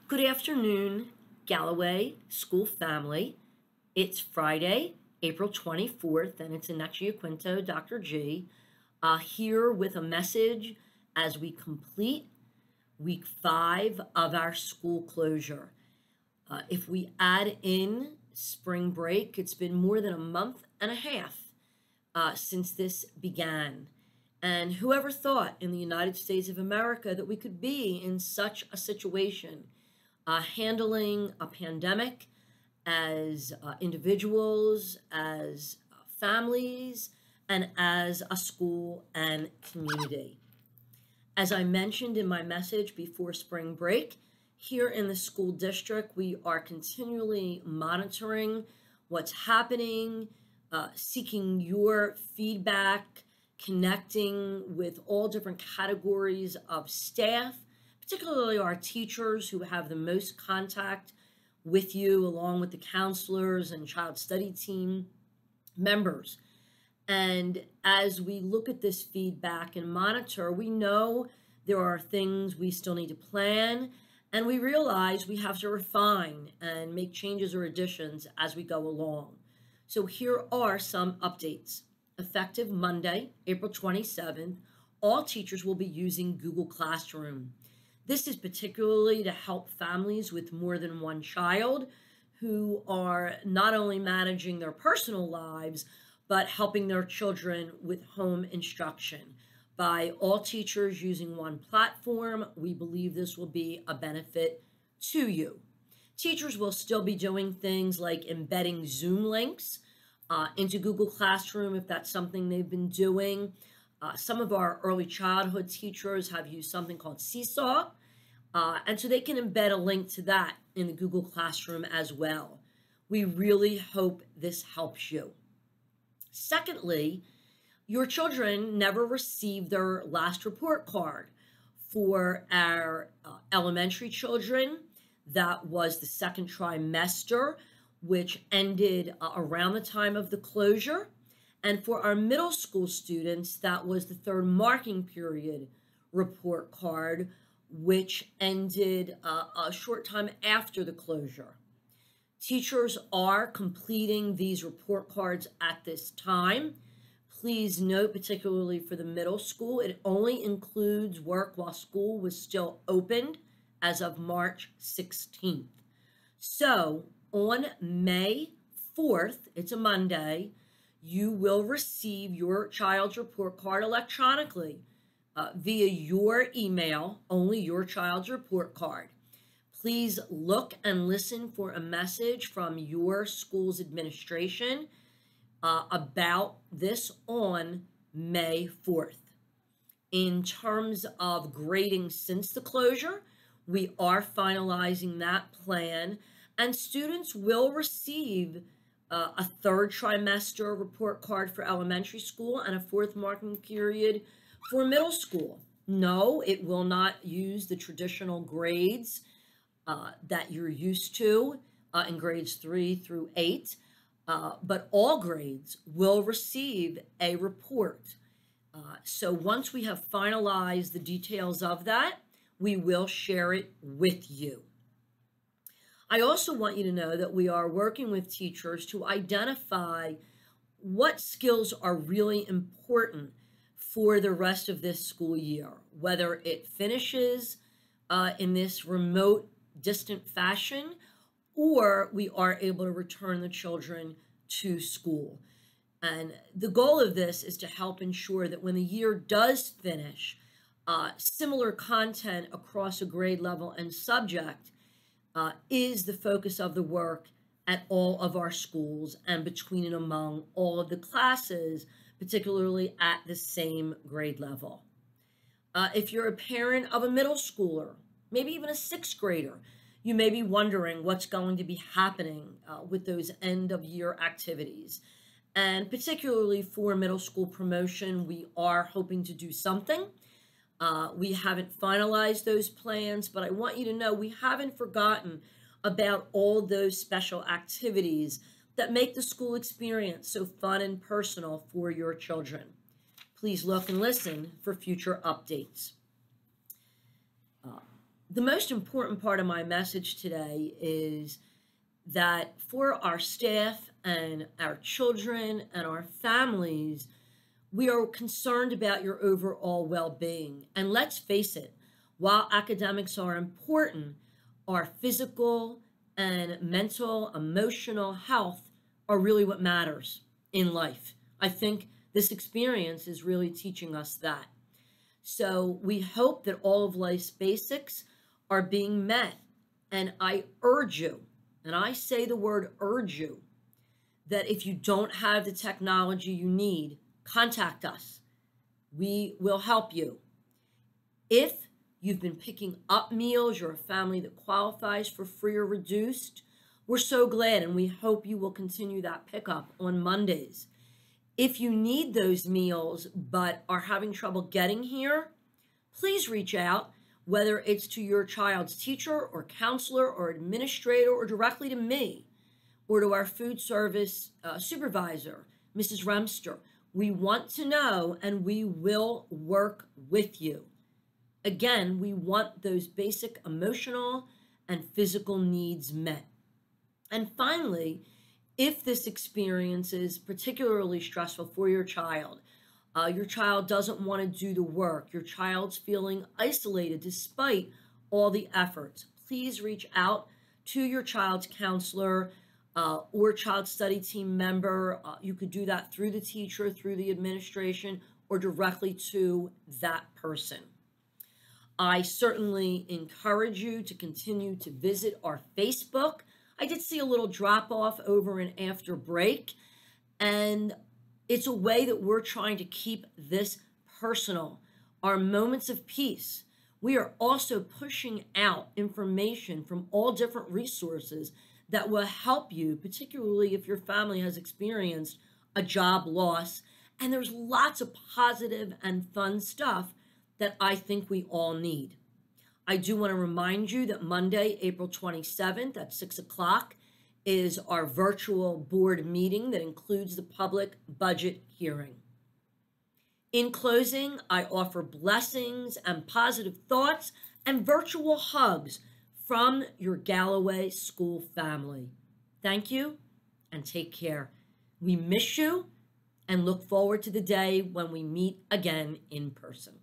Good afternoon, Galloway School family. It's Friday, April 24th, and it's Inexia Quinto, Dr. G, here with a message as we complete week 5 of our school closure. If we add in spring break, it's been more than a month and a half since this began. And whoever thought in the United States of America that we could be in such a situation, handling a pandemic as individuals, as families, and as a school and community. As I mentioned in my message before spring break, here in the school district, we are continually monitoring what's happening, seeking your feedback, connecting with all different categories of staff, particularly our teachers who have the most contact with you, along with the counselors and child study team members. And as we look at this feedback and monitor, we know there are things we still need to plan, and we realize we have to refine and make changes or additions as we go along. So here are some updates. Effective Monday, April 27th, all teachers will be using Google Classroom. This is particularly to help families with more than one child who are not only managing their personal lives, but helping their children with home instruction. By all teachers using one platform, we believe this will be a benefit to you. Teachers will still be doing things like embedding Zoom links into Google Classroom if that's something they've been doing. Some of our early childhood teachers have used something called Seesaw, and so they can embed a link to that in the Google Classroom as well. We really hope this helps you. Secondly, your children never received their last report card. For our elementary children, that was the second trimester, which ended around the time of the closure. And for our middle school students, that was the third marking period report card, which ended a short time after the closure. Teachers are completing these report cards at this time. Please note, particularly for the middle school, it only includes work while school was still opened as of March 16th. So on May 4th, it's a Monday, you will receive your child's report card electronically via your email, only your child's report card. Please look and listen for a message from your school's administration about this on May 4th. In terms of grading since the closure, we are finalizing that plan, and students will receive a third trimester report card for elementary school and a fourth marking period for middle school. No, it will not use the traditional grades that you're used to in grades 3 through 8, but all grades will receive a report. So once we have finalized the details of that, we will share it with you. I also want you to know that we are working with teachers to identify what skills are really important for the rest of this school year, whether it finishes in this remote, distant fashion, or we are able to return the children to school. And the goal of this is to help ensure that when the year does finish, similar content across a grade level and subject is the focus of the work at all of our schools and between and among all of the classes, particularly at the same grade level. If you're a parent of a middle schooler, maybe even a sixth grader, you may be wondering what's going to be happening with those end of year activities. And particularly for middle school promotion, we are hoping to do something. We haven't finalized those plans, but I want you to know we haven't forgotten about all those special activities that make the school experience so fun and personal for your children. Please look and listen for future updates. The most important part of my message today is that for our staff and our children and our families, we are concerned about your overall well being. And let's face it, while academics are important, our physical and mental, emotional health are really what matters in life. I think this experience is really teaching us that. So we hope that all of life's basics are being met. And I urge you, and I say the word urge you, that if you don't have the technology you need, contact us. We will help you. If you've been picking up meals, you're a family that qualifies for free or reduced, we're so glad, and we hope you will continue that pickup on Mondays. If you need those meals but are having trouble getting here, please reach out, whether it's to your child's teacher or counselor or administrator or directly to me or to our food service supervisor, Mrs. Remster. We want to know, and we will work with you. Again, we want those basic emotional and physical needs met. And finally, if this experience is particularly stressful for your child doesn't want to do the work, your child's feeling isolated despite all the efforts, please reach out to your child's counselor or child study team member. You could do that through the teacher, through the administration, or directly to that person. I certainly encourage you to continue to visit our Facebook. I did see a little drop off over and after break, and it's a way that we're trying to keep this personal, our moments of peace. We are also pushing out information from all different resources that will help you, particularly if your family has experienced a job loss. And there's lots of positive and fun stuff that I think we all need. I do want to remind you that Monday, April 27th at 6 o'clock is our virtual board meeting that includes the public budget hearing. In closing, I offer blessings and positive thoughts and virtual hugs from your Galloway School family. Thank you and take care. We miss you and look forward to the day when we meet again in person.